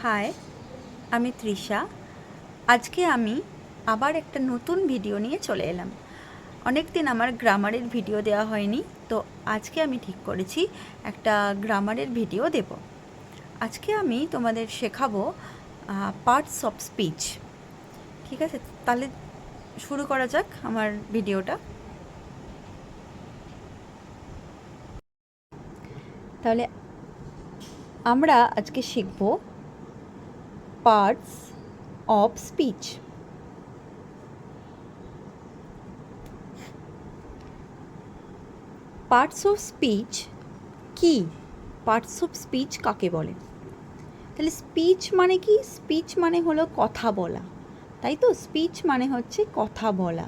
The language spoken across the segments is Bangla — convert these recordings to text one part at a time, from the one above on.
হাই, আমি তৃষা। আজকে আমি আবার একটা নতুন ভিডিও নিয়ে চলে এলাম। অনেক দিন আমার গ্রামারের ভিডিও দেওয়া হয়নি, তো আজকে আমি ঠিক করেছি একটা গ্রামারের ভিডিও দেব। আজকে আমি তোমাদের শেখাবো পার্টস অফ স্পিচ। ঠিক আছে, তাহলে শুরু করা যাক আমার ভিডিওটা। তাহলে আমরা আজকে শিখব parts of speech. Parts of speech কি? পার্টস অফ স্পিচ কাকে বলে? তাহলে স্পিচ মানে কি? স্পিচ মানে হলো কথা বলা, তাই তো? স্পিচ মানে হচ্ছে কথা বলা।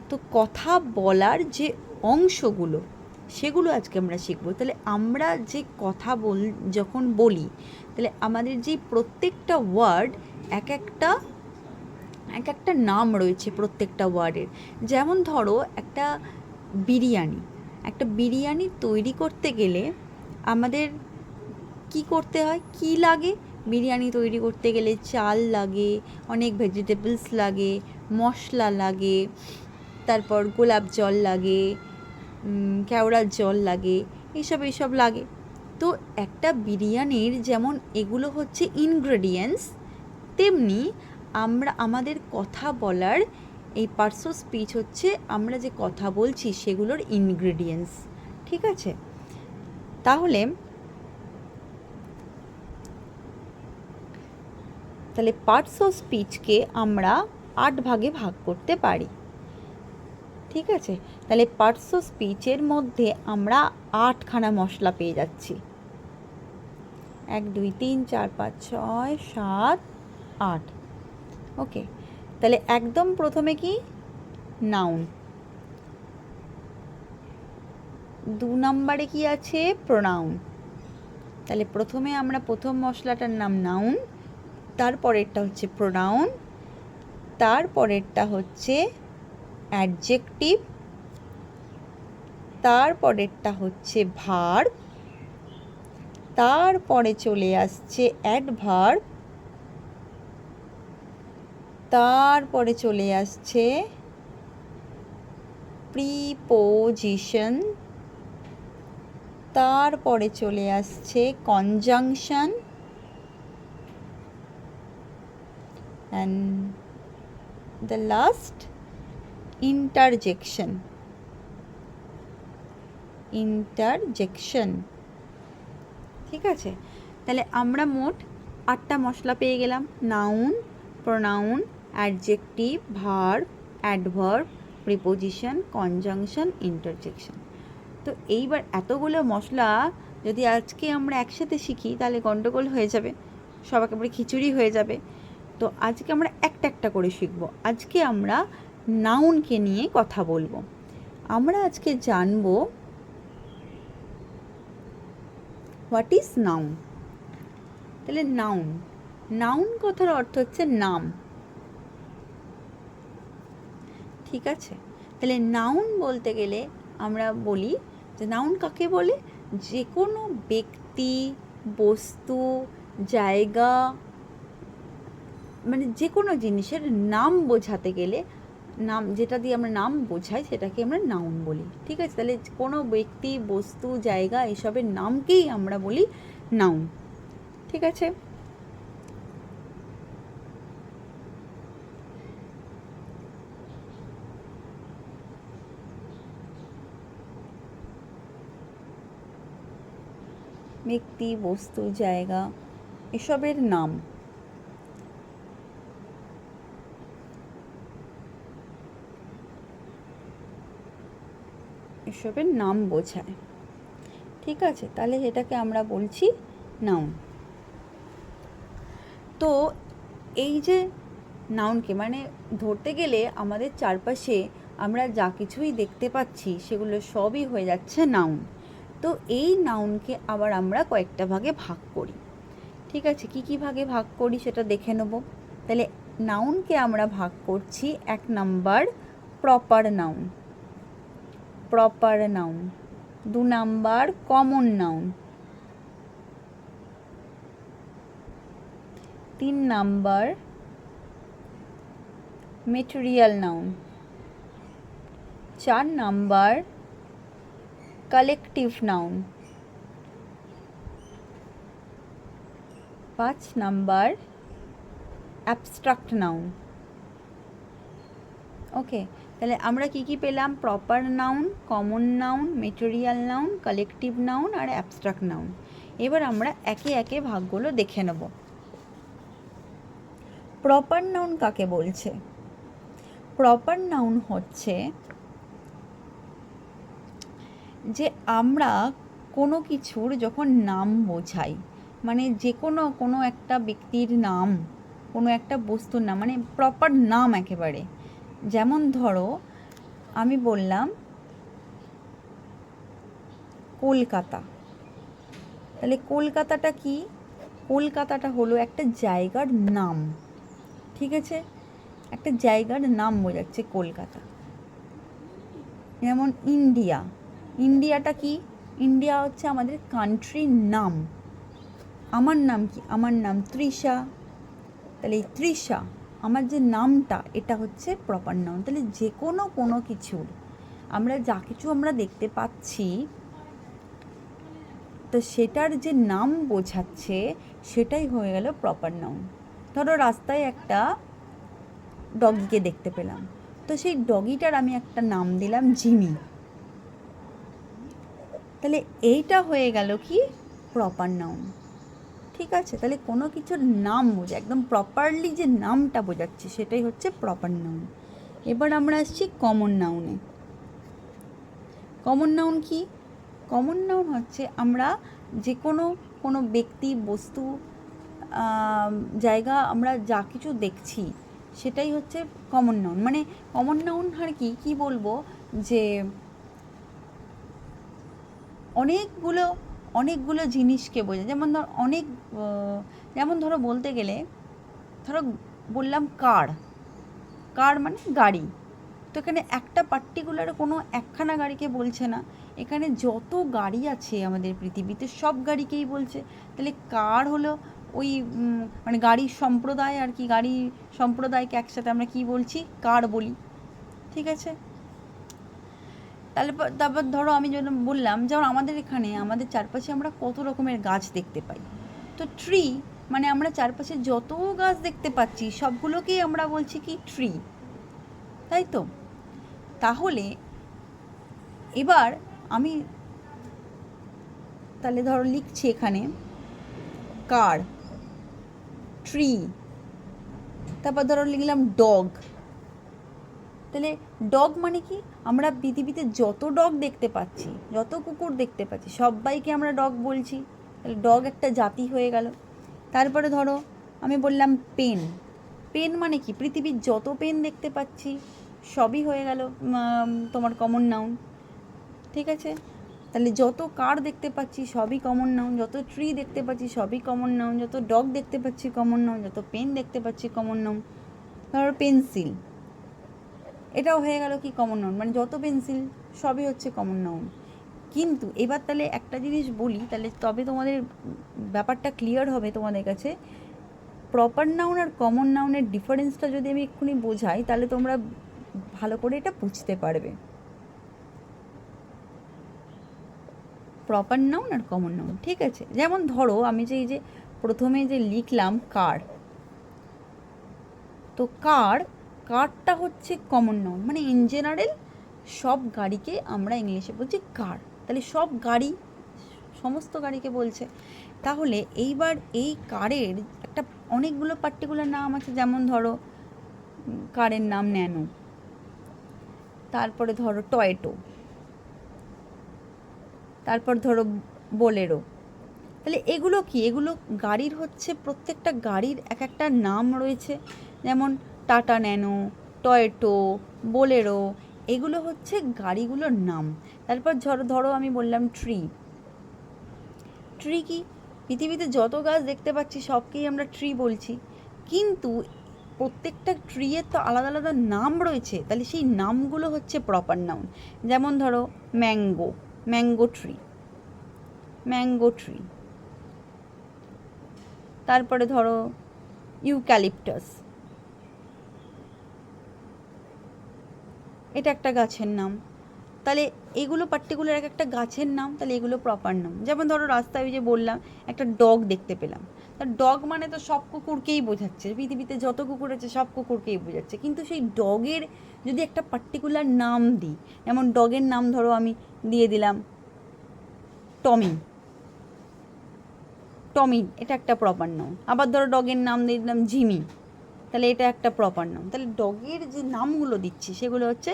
তো কথা বলার যে অংশগুলো, সেগুলো আজকে আমরা শিখবো। তাহলে আমরা যে কথা যখন বলি, তাহলে আমাদের যে প্রত্যেকটা ওয়ার্ড এক একটা নাম রয়েছে প্রত্যেকটা ওয়ার্ডের। যেমন ধরো একটা বিরিয়ানি তৈরি করতে গেলে আমাদের কি করতে হয়, কি লাগে? বিরিয়ানি তৈরি করতে গেলে চাল লাগে, অনেক ভেজিটেবলস লাগে, মশলা লাগে, তারপর গোলাপ জল লাগে, কেওড়ার জল লাগে, এইসব লাগে। তো একটা বিরিয়ানির যেমন এগুলো হচ্ছে ইনগ্রেডিয়েন্টস, তেমনি আমাদের কথা বলার এই পার্টস অফ স্পিচ হচ্ছে আমরা যে কথা বলছি সেগুলোর ইনগ্রেডিয়েন্টস। ঠিক আছে, তাহলে পার্টস অফ স্পিচকে আমরা 8 ভাগে ভাগ করতে পারি। ঠিক আছে, তাহলে পার্টস অফ স্পিচের মধ্যে আমরা 8খানা মশলা পেয়ে যাচ্ছি। 1 2 3 4 5 6 7 8। ওকে, তাহলে একদম প্রথমে কি? নাউন। 2 নম্বরে কি আছে? প্রোনাউন। তাহলে প্রথমে আমরা প্রথম মশলাটার নাম নাউন, তারপরেরটা হচ্ছে প্রোনাউন, তারপরেরটা হচ্ছে অ্যাডজেক্টিভ, তারপরেরটা হচ্ছে ভার্ব, তারপরে চলে আসছে অ্যাডভার্ব, তারপরে চলে আসছে প্রিপোজিশন, তারপরে চলে আসছে conjunction, and the last interjection. ঠিক আছে, তাহলে আমরা মোট 8টা মশলা পেয়ে গেলাম। Noun, pronoun, adjective, verb, adverb, preposition, conjunction, interjection. তো এইবার এতগুলো মশলা যদি আজকে আমরা একসাথে শিখি তাহলে গন্ডগোল হয়ে যাবে, সব একেবারে খিচুড়ি হয়ে যাবে। তো আজকে আমরা একটা করে শিখবো। আজকে আমরা নাউনকে নিয়ে কথা বলবো। আমরা আজকে জানবো হোয়াট ইজ নাউন। তাহলে নাউন কথার অর্থ হচ্ছে নাম। ঠিক আছে, তাহলে নাউন বলতে গেলে আমরা বলি যে নাউন কাকে বলে? যে কোনো ব্যক্তি, বস্তু, জায়গা, মানে যে কোনো জিনিসের নাম বোঝাতে গেলে, নাম যেটা দিয়ে আমরা নাম বোঝাই সেটাকে আমরা নাউন বলি। ঠিক আছে, তাহলে কোনো ব্যক্তি, বস্তু, জায়গা এসবের নামকেই আমরা বলি নাউন। ঠিক আছে, ব্যক্তি, বস্তু, জায়গা এসবের নাম। এসবের নাম বোঝায়। ঠিক আছে, তাহলে এটাকে আমরা বলছি নাউন। তো এই যে নাউনকে মানে ধরতে গেলে আমাদের চারপাশে আমরা যা কিছুই দেখতে পাচ্ছি সেগুলো সবই হয়ে যাচ্ছে নাউন। তো এই নাউনকে আবার আমরা কয়েকটা ভাগে ভাগ করি। ঠিক আছে, কি ভাগে ভাগ করি সেটা দেখে নেব। তাহলে নাউনকে আমরা ভাগ করছি 1 number proper noun, 2 number common noun, 3 number material noun, 4 number collective noun, 5 number abstract noun. Okay, তাহলে আমরা কি কি পেলাম? Proper noun, common noun, material noun, collective noun আর অ্যাবস্ট্রাক্ট নাউন। এবার আমরা একে একে ভাগগুলো দেখে নেব। প্রপার নাউন কাকে বলছে? প্রপার নাউন হচ্ছে যে আমরা কোনো কিছুর যখন নাম বোঝাই, মানে যে কোনো একটা ব্যক্তির নাম, কোনো একটা বস্তুর নাম, মানে প্রপার নাম একেবারে। যেমন ধরো আমি বললাম কলকাতা, তাহলে কলকাতাটা কি? কলকাতাটা হলো একটা জায়গার নাম, ঠিক আছে? একটা জায়গার নাম বোঝাচ্ছে কলকাতা। যেমন ইন্ডিয়া, ইন্ডিয়াটা কি? ইন্ডিয়া হচ্ছে আমাদের কান্ট্রির নাম। আমার নাম কি? আমার নাম তৃষা, তাহলে এই তৃষা আমার যে নামটা, এটা হচ্ছে প্রপার নাউন। তাহলে যে কোনো কিছুর আমরা যা কিছু আমরা দেখতে পাচ্ছি, তো সেটার যে নাম বোঝাচ্ছে সেটাই হয়ে গেল প্রপার নাউন। ধরো রাস্তায় একটা ডগিকে দেখতে পেলাম, তো সেই ডগিটার আমি একটা নাম দিলাম জিমি, তাহলে এইটা হয়ে গেল কি? Proper noun. ঠিক আছে, তাহলে কোনো কিছুর নাম বোঝা, একদম প্রপারলি যে নামটা বোঝাচ্ছে সেটাই হচ্ছে প্রপার নাউন। এবার আমরা আসছি কমন নাউনে। কমন নাউন কি? কমন নাউন হচ্ছে আমরা যে কোনো ব্যক্তি, বস্তু, জায়গা, আমরা যা কিছু দেখছি সেটাই হচ্ছে কমন নাউন। মানে কমন নাউন আর কি বলবো, যে অনেকগুলো জিনিসকে বোঝায়। যেমন ধরো বলতে গেলে, ধরো বললাম কার মানে গাড়ি, তো এখানে একটা পার্টিকুলার কোনো একখানা গাড়িকে বলছে না, এখানে যত গাড়ি আছে আমাদের পৃথিবীতে সব গাড়িকেই বলছে। তাহলে কার হলো ওই মানে গাড়ির সম্প্রদায় আর কি, গাড়ি সম্প্রদায়কে একসাথে আমরা কি বলছি? কার বলি, ঠিক আছে? তারপর ধরো আমি যেন বললাম, যেমন আমাদের এখানে আমাদের চারপাশে আমরা কত রকমের গাছ দেখতে পাই, তো ট্রি মানে আমরা চারপাশে যত গাছ দেখতে পাচ্ছি সবগুলোকেই আমরা বলছি কি? ট্রি, তাই তো? তাহলে এবার আমি তাহলে ধরো লিখছি এখানে কার, ট্রি, তারপর ধরো লিখলাম ডগ। তাহলে ডগ মানে কি? আমরা পৃথিবীতে যত ডগ দেখতে পাচ্ছি, যত কুকুর দেখতে পাচ্ছি, সবাইকে আমরা ডগ বলছি, তাহলে ডগ একটা জাতি হয়ে গেল। তারপরে ধরো আমি বললাম পেন, পেন মানে কি? পৃথিবীর যত পেন দেখতে পাচ্ছি সবই হয়ে গেল তোমার কমন নাউন, ঠিক আছে? তাহলে যত কার দেখতে পাচ্ছি সবই কমন নাউন, যত ট্রি দেখতে পাচ্ছি সবই কমন নাউন, যত ডগ দেখতে পাচ্ছি কমন নাউন, যত পেন দেখতে পাচ্ছি কমন নাউন। ধরো পেন্সিল, এটাও হয়ে গেল কি? Common noun. মানে যত পেন্সিল সবই হচ্ছে কমন নাউন। কিন্তু এবার তাহলে একটা জিনিস বলি, তাহলে তবে তোমাদের ব্যাপারটা ক্লিয়ার হবে তোমাদের কাছে। প্রপার নাউন আর কমন নাউনের ডিফারেন্সটা যদি আমি এক্ষুনি বোঝাই, তাহলে তোমরা ভালো করে এটা বুঝতে পারবে। প্রপার নাউন আর কমন নাউন, ঠিক আছে? যেমন ধরো আমি যে এই যে প্রথমে যে লিখলাম কার, তো কারটা হচ্ছে কমন নাউন, মানে ইন জেনারেল সব গাড়িকে আমরা ইংলিশে বলছি কার, তাহলে সব গাড়ি, সমস্ত গাড়িকে বলছে। তাহলে এইবার এই কারের একটা অনেকগুলো পার্টিকুলার নাম আছে, যেমন ধরো কারের নাম ন্যানো, তারপরে ধরো টয়েটো, তারপর ধরো বোলেরো। তাহলে এগুলো কি? এগুলো গাড়ির হচ্ছে, প্রত্যেকটা গাড়ির এক একটা নাম রয়েছে, যেমন টাটা ন্যানো, টয়েটো, বোলেরো, এগুলো হচ্ছে গাড়িগুলোর নাম। তারপর ধরো আমি বললাম ট্রি, ট্রি কি? পৃথিবীতে যত গাছ দেখতে পাচ্ছি সবকেই আমরা ট্রি বলছি, কিন্তু প্রত্যেকটা ট্রিয়ের তো আলাদা আলাদা নাম রয়েছে, তাহলে সেই নামগুলো হচ্ছে প্রপার নাউন। যেমন ধরো ম্যাঙ্গো ট্রি, তারপরে ধরো ইউক্যালিপটাস, এটা একটা গাছের নাম। তাহলে এগুলো পার্টিকুলার এক একটা গাছের নাম, তাহলে এগুলো প্রপার নাম। যেমন ধরো রাস্তায় ওই যে বললাম একটা ডগ দেখতে পেলাম, তা ডগ মানে তো সব কুকুরকেই বোঝাচ্ছে, পৃথিবীতে যত কুকুর আছে সব কুকুরকেই বোঝাচ্ছে, কিন্তু সেই ডগের যদি একটা পার্টিকুলার নাম দিই, যেমন ডগের নাম ধরো আমি দিয়ে দিলাম টমি, টমি এটা একটা প্রপার নাম। আবার ধরো ডগের নাম দিয়ে দিলাম জিমি, তাহলে এটা একটা প্রপার নাম। তাহলে ডগের যে নামগুলো দিচ্ছি সেগুলো হচ্ছে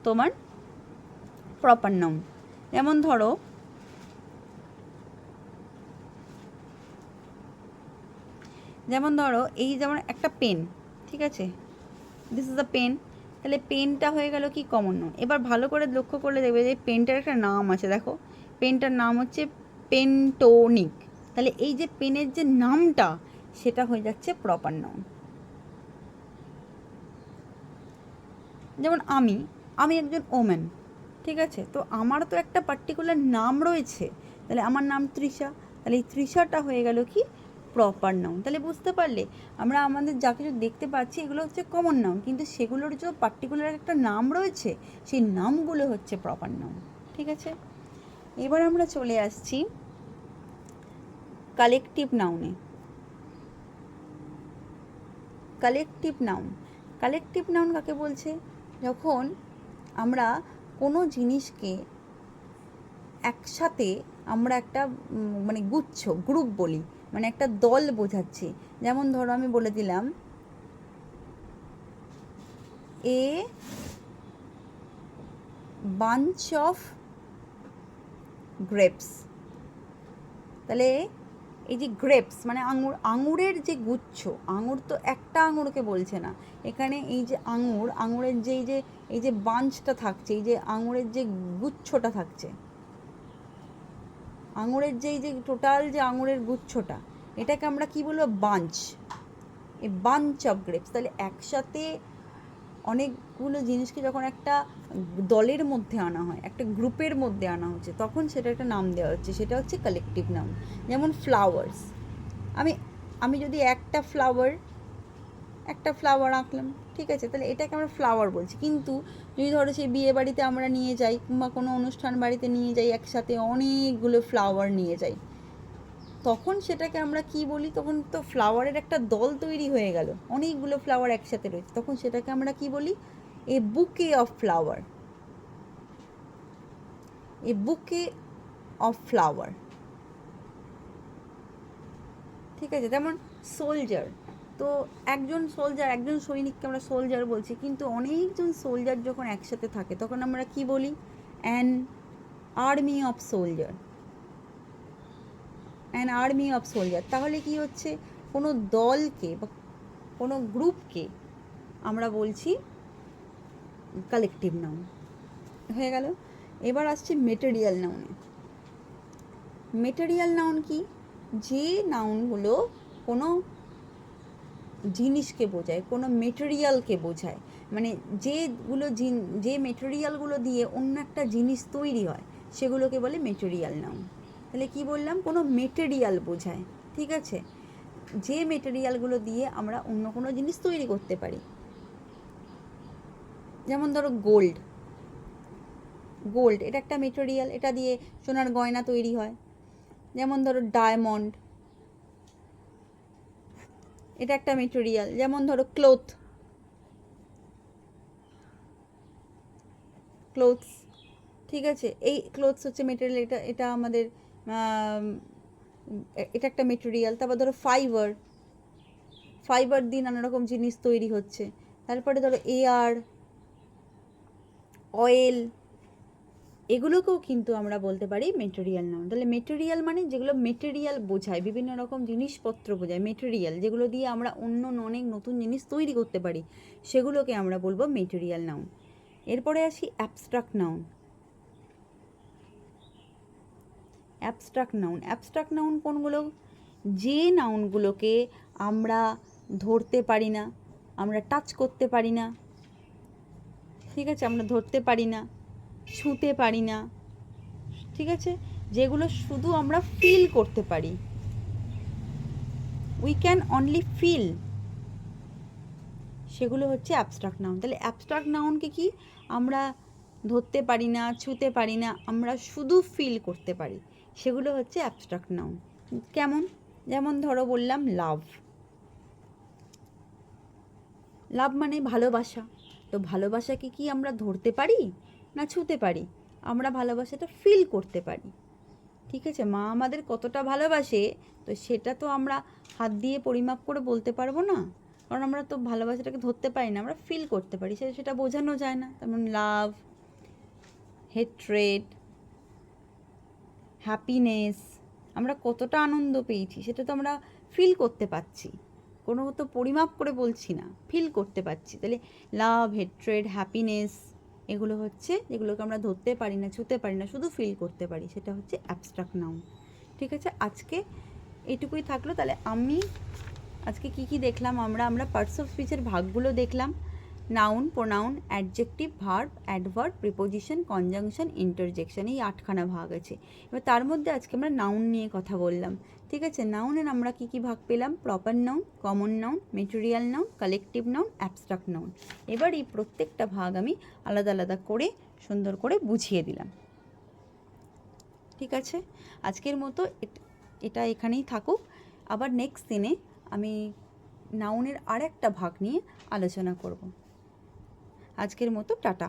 তোমার প্রপার নাম। যেমন ধরো এই যেমন একটা পেন, ঠিক আছে, দিস ইজ আ পেন, তাহলে পেনটা হয়ে গেল কি কমন নাম। এবার ভালো করে লক্ষ্য করলে দেখবে যে পেনটার একটা নাম আছে, দেখো পেনটার নাম হচ্ছে পেন্টোনিক, তাহলে এই যে পেনের যে নামটা সেটা হয়ে যাচ্ছে প্রপার নাউন। যেমন আমি একজন ওম্যান, ঠিক আছে, তো আমার তো একটা পার্টিকুলার নাম রয়েছে, তাহলে আমার নাম তৃষা, তাহলে এই তৃষাটা হয়ে গেল কি প্রপার নাউন। তাহলে বুঝতে পারলে আমরা আমাদের যা কিছু দেখতে পাচ্ছি এগুলো হচ্ছে কমন নাউন, কিন্তু সেগুলোর যে পার্টিকুলার একটা নাম রয়েছে সেই নামগুলো হচ্ছে প্রপার নাউন, ঠিক আছে। এবার আমরা চলে আসছি কালেকটিভ নাউনে। কালেকটিভ নাউন কাকে বলছে? যখন আমরা কোনো জিনিসকে একসাথে আমরা একটা মানে গুচ্ছ, গ্রুপ বলি, মানে একটা দল বোঝাচ্ছি। যেমন ধরো আমি বলে দিলাম এ বাঞ্চ অফ গ্রেপস, তাহলে এই যে গ্রেপস মানে আঙুরের যে গুচ্ছ, আঙুর তো একটা আঙুরকে বলছে না এখানে, এই যে আঙুরের যে এই যে বাঞ্চটা থাকছে, এই যে আঙুরের যে গুচ্ছটা থাকছে, আঙুরের যে এই যে টোটাল যে আঙুরের গুচ্ছটা, এটাকে আমরা কি বলবো? বাঞ্চ, এই বাঞ্চ অফ গ্রেপস। তাহলে একসাথে অনেকগুলো জিনিসকে যখন একটা দলের মধ্যে আনা হয়, একটা গ্রুপের মধ্যে আনা হচ্ছে, তখন সেটা একটা নাম দেওয়া হচ্ছে, সেটা হচ্ছে কালেকটিভ নাউন। যেমন ফ্লাওয়ার্স, আমি যদি একটা ফ্লাওয়ার আঁকলাম, ঠিক আছে, তাহলে এটাকে আমরা ফ্লাওয়ার বলছি। কিন্তু যদি ধরো সেই বিয়ে বাড়িতে আমরা নিয়ে যাই কিংবা কোনো অনুষ্ঠান বাড়িতে নিয়ে যাই, একসাথে অনেকগুলো ফ্লাওয়ার নিয়ে যাই, তখন সেটাকে আমরা কি বলি? তখন তো ফ্লাওয়ারের একটা দল তৈরি হয়ে গেল, অনেকগুলো ফ্লাওয়ার একসাথে রয়েছে, তখন সেটাকে আমরা কি বলি? এ বুকে অফ ফ্লাওয়ার, এ বুকে অফ ফ্লাওয়ার, ঠিক আছে। যেমন সোলজার, তো একজন সৈনিককে আমরা সোলজার বলছি, কিন্তু অনেকজন সোলজার যখন একসাথে থাকে তখন আমরা কি বলি? An army of soldier, an army of soldier. তাহলে কি হচ্ছে? কোনো দলকে বা কোনো গ্রুপকে আমরা বলছি কালেকটিভ নাউন, হয়ে গেল। এবার আসছে মেটেরিয়াল নাউনে। মেটেরিয়াল নাউন কি? যে নাউনগুলো কোনো জিনিসকে বোঝায়, কোনো মেটেরিয়ালকে বোঝায়, মানে যে মেটেরিয়ালগুলো দিয়ে অন্য একটা জিনিস তৈরি হয় সেগুলোকে বলে মেটেরিয়াল নাউন। তাহলে কি বললাম? কোনো মেটেরিয়াল বোঝায়, ঠিক আছে, যে মেটেরিয়ালগুলো দিয়ে আমরা অন্য কোনো জিনিস তৈরি করতে পারি। যেমন ধরো গোল্ড এটা একটা মেটেরিয়াল, এটা দিয়ে সোনার গয়না তৈরি হয়। যেমন ধরো ডায়মন্ড, এটা একটা মেটেরিয়াল। যেমন ধরো ক্লোথস, ঠিক আছে, এই ক্লোথস হচ্ছে মেটেরিয়াল, এটা আমাদের এটা একটা মেটেরিয়াল। তারপর ধরো ফাইবার দিয়ে নানা রকম জিনিস তৈরি হচ্ছে। তারপরে ধরো এয়ার, অয়েল, এগুলোকেও কিন্তু আমরা বলতে পারি মেটেরিয়াল নাউন। তাহলে মেটেরিয়াল মানে যেগুলো মেটেরিয়াল বোঝায়, বিভিন্ন রকম জিনিসপত্র বোঝায়, মেটেরিয়াল যেগুলো দিয়ে আমরা অনেক নতুন জিনিস তৈরি করতে পারি, সেগুলোকে আমরা বলবো মেটেরিয়াল নাউন। এরপরে আসি অ্যাবস্ট্রাক্ট নাউন। অ্যাবস্ট্রাক্ট নাউন কোনগুলো? যে নাউনগুলোকে আমরা ধরতে পারি না, আমরা টাচ করতে পারি না, ঠিক আছে, আমরা ধরতে পারি না, ছুঁতে পারি না, ঠিক আছে, যেগুলো শুধু আমরা ফিল করতে পারি, উই ক্যান অনলি ফিল, সেগুলো হচ্ছে অ্যাবস্ট্রাক্ট নাউন। তাহলে অ্যাবস্ট্রাক্ট নাউনকে কি আমরা ধরতে পারি না, ছুঁতে পারি না, আমরা শুধু ফিল করতে পারি, সেগুলো হচ্ছে অ্যাবস্ট্রাক্ট নাউন। কেমন? যেমন ধরো বললাম লাভ, লাভ মানে ভালোবাসা। তো ভালোবাসাকে কি আমরা ধরতে পারি না ছুঁতে পারি? আমরা ভালোবাসাটা ফিল করতে পারি। ঠিক আছে, মা আমাদের কতটা ভালোবাসে, তো সেটা তো আমরা হাত দিয়ে পরিমাপ করে বলতে পারবো না, কারণ আমরা তো ভালোবাসাটাকে ধরতে পারি না, আমরা ফিল করতে পারি, সেটা বোঝানো যায় না। তেমন লাভ, হেট্রেড, হ্যাপিনেস, আমরা কতটা আনন্দ পেয়েছি সেটা তো আমরা ফিল করতে পারছি, কোনো তো পরিমাপ করে বলছি না, ফিল করতে পারছি। তাহলে লাভ, হেট্রেড, হ্যাপিনেস, এগুলো হচ্ছে যেগুলোকে আমরা ধরতে পারি না, ছুঁতে পারি না, শুধু ফিল করতে পারি, সেটা হচ্ছে অ্যাবস্ট্রাক্ট নাউন। ঠিক আছে, আজকে এটুকুই থাকলো। তাহলে আমি আজকে কি দেখলাম, আমরা পার্টস অফ স্পিচের ভাগগুলো দেখলাম। Noun, pronoun, adjective, verb, adverb, preposition, conjunction, interjection, এই 8খানা ভাগ আছে। এবার তার মধ্যে আজকে আমরা নাউন নিয়ে কথা বললাম। ঠিক আছে, নাউনের আমরা কি ভাগ পেলাম? Proper noun, common noun, material noun, collective noun, abstract noun. এবার এই প্রত্যেকটা ভাগ আমি আলাদা আলাদা করে সুন্দর করে বুঝিয়ে দিলাম। ঠিক আছে, আজকের মতো এটা এখানেই থাকুক। আবার নেক্সট দিনে আমি নাউনের আর একটা ভাগ নিয়ে আলোচনা করব। আজকের মতো টাটা।